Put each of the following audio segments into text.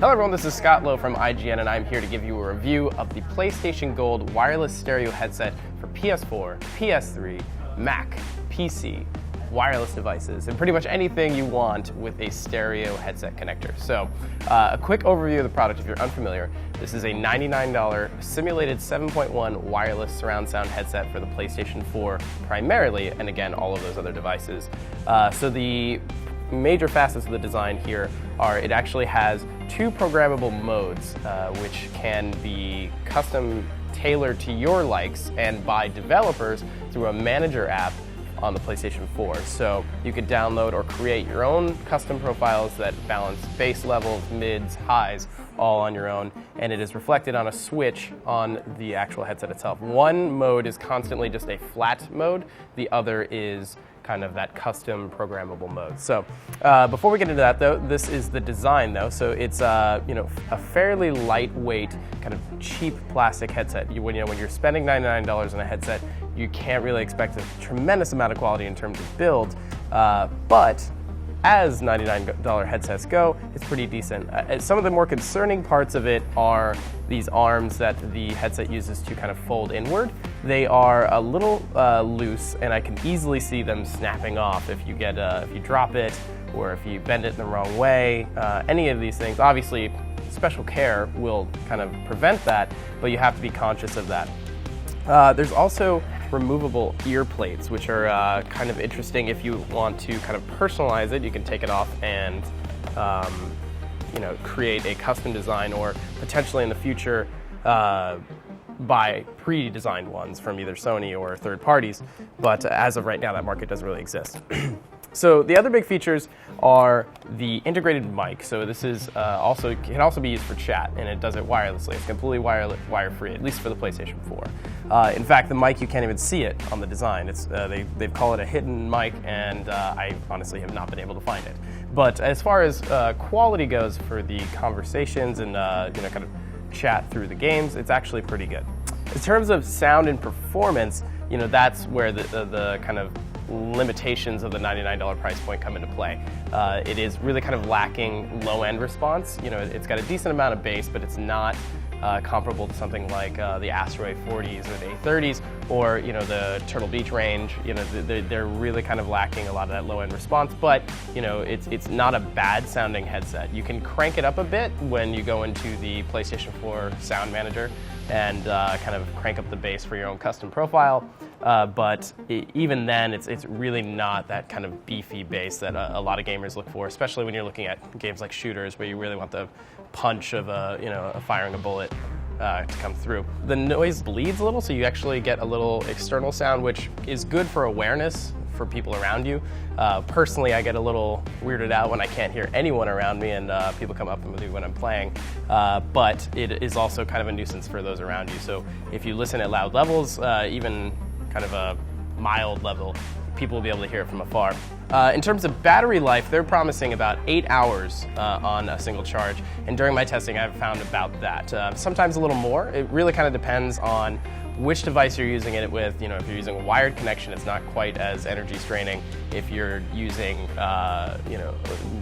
Hello everyone, this is Scott Lowe from IGN, and I'm here to give you a review of the PlayStation Gold wireless stereo headset for PS4, PS3, Mac, PC, wireless devices, and pretty much anything you want with a stereo headset connector. So, a quick overview of the product if you're unfamiliar. This is a $99 simulated 7.1 wireless surround sound headset for the PlayStation 4 primarily, and again, all of those other devices. So the major facets of the design here are it actually has two programmable modes, which can be custom tailored to your likes and by developers through a manager app on the PlayStation 4. So you could download or create your own custom profiles that balance bass levels, mids, highs, all on your own, and it is reflected on a switch on the actual headset itself. One mode is constantly just a flat mode, the other is kind of that custom programmable mode. So before we get into that though, this is the design though. So it's a fairly lightweight, kind of cheap plastic headset. When you're spending $99 on a headset, you can't really expect a tremendous amount of quality in terms of build, but as $99 headsets go, it's pretty decent. Some of the more concerning parts of it are these arms that the headset uses to kind of fold inward. They are a little loose, and I can easily see them snapping off if you drop it or if you bend it in the wrong way. Any of these things, obviously, special care will kind of prevent that, but you have to be conscious of that. There's also removable ear plates, which are kind of interesting if you want to kind of personalize it. You can take it off and create a custom design, or potentially in the future buy pre-designed ones from either Sony or third parties. But as of right now, that market doesn't really exist. So the other big features are the integrated mic. So this is can also be used for chat, and it does it wirelessly. It's completely wire-free, at least for the PlayStation 4. In fact, the mic, you can't even see it on the design. It's they've called it a hidden mic, and I honestly have not been able to find it. But as far as quality goes for the conversations and kind of chat through the games, it's actually pretty good. In terms of sound and performance, that's where the kind of limitations of the $99 price point come into play. It is really kind of lacking low-end response. It's got a decent amount of bass, but it's not comparable to something like the Asteroid 40s or the A30s or the Turtle Beach range. They're really kind of lacking a lot of that low-end response, but it's not a bad sounding headset. You can crank it up a bit when you go into the PlayStation 4 sound manager and kind of crank up the bass for your own custom profile. But even then, it's really not that kind of beefy bass that a lot of gamers look for, especially when you're looking at games like shooters where you really want the punch of firing a bullet to come through. The noise bleeds a little, so you actually get a little external sound, which is good for awareness for people around you. Personally, I get a little weirded out when I can't hear anyone around me and people come up to me when I'm playing, but it is also kind of a nuisance for those around you. So if you listen at loud levels, even kind of a mild level, people will be able to hear it from afar. In terms of battery life, they're promising about 8 hours on a single charge, and during my testing I've found about that. Sometimes a little more. It really kind of depends on which device you're using it with. If you're using a wired connection, it's not quite as energy straining. If you're using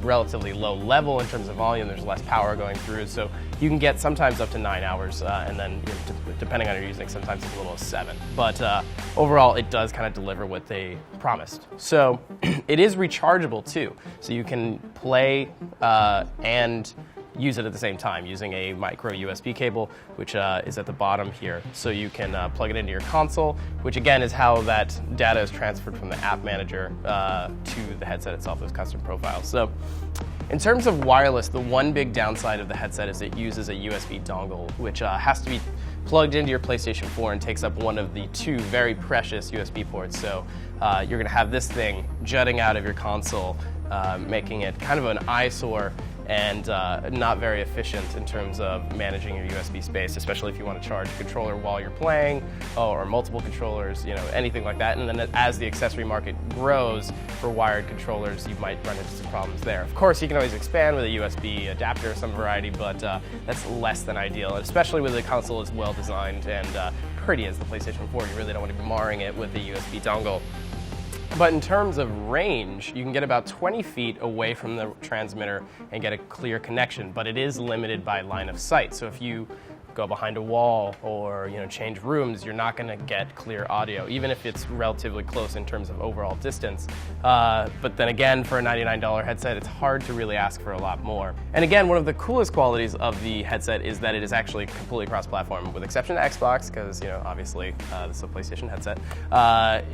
relatively low level in terms of volume, there's less power going through, so you can get sometimes up to 9 hours, and then depending on your using, sometimes it's a little 7. But overall, it does kind of deliver what they promised. So it is rechargeable too, so you can play and use it at the same time using a micro USB cable, which is at the bottom here. So you can plug it into your console, which again is how that data is transferred from the app manager to the headset itself as custom profiles. So in terms of wireless, the one big downside of the headset is it uses a USB dongle, which has to be plugged into your PlayStation 4 and takes up one of the two very precious USB ports. So you're going to have this thing jutting out of your console, making it kind of an eyesore and not very efficient in terms of managing your USB space, especially if you want to charge a controller while you're playing, or multiple controllers, anything like that. And then as the accessory market grows for wired controllers, you might run into some problems there. Of course, you can always expand with a USB adapter of some variety, but that's less than ideal, and especially with a console as well designed and pretty as the PlayStation 4, you really don't want to be marring it with a USB dongle. But in terms of range, you can get about 20 feet away from the transmitter and get a clear connection, but it is limited by line of sight. So if you go behind a wall or change rooms, you're not going to get clear audio, even if it's relatively close in terms of overall distance. But then again, for a $99 headset, it's hard to really ask for a lot more. And again, one of the coolest qualities of the headset is that it is actually completely cross-platform, with exception to Xbox, because obviously this is a PlayStation headset.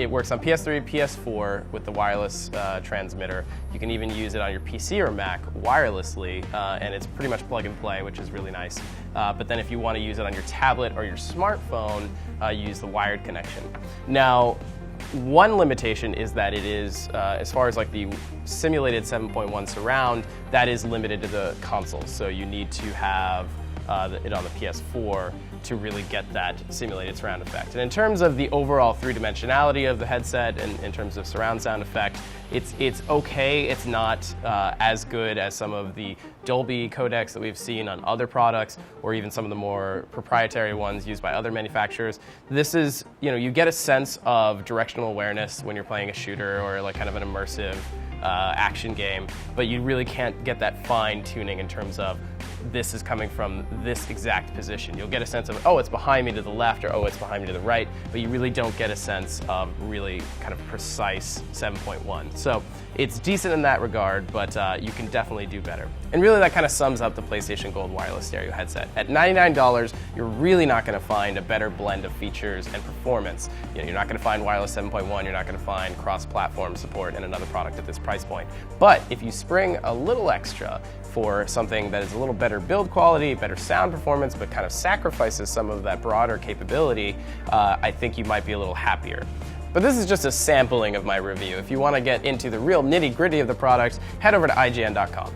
It works on PS3, PS4 with the wireless transmitter. You can even use it on your PC or Mac wirelessly, and it's pretty much plug and play, which is really nice. But then if you want to use it on your tablet or your smartphone, use the wired connection. Now, one limitation is that it is, as far as like the simulated 7.1 surround, that is limited to the consoles. So you need to have it on the PS4 to really get that simulated surround effect. And in terms of the overall three-dimensionality of the headset and in terms of surround sound effect, it's okay. It's not as good as some of the Dolby codecs that we've seen on other products, or even some of the more proprietary ones used by other manufacturers. This is, you get a sense of directional awareness when you're playing a shooter or like kind of an immersive action game, but you really can't get that fine tuning in terms of this is coming from this exact position. You'll get a sense of, oh, it's behind me to the left, or oh, it's behind me to the right, but you really don't get a sense of really kind of precise 7.1. So it's decent in that regard, but you can definitely do better. And really that kind of sums up the PlayStation Gold wireless stereo headset. At $99, you're really not going to find a better blend of features and performance. You're not going to find wireless 7.1, you're not going to find cross-platform support in another product at this price point. But if you spring a little extra for something that is a little better build quality, better sound performance, but kind of sacrifices some of that broader capability, I think you might be a little happier. But this is just a sampling of my review. If you want to get into the real nitty-gritty of the product, head over to ign.com.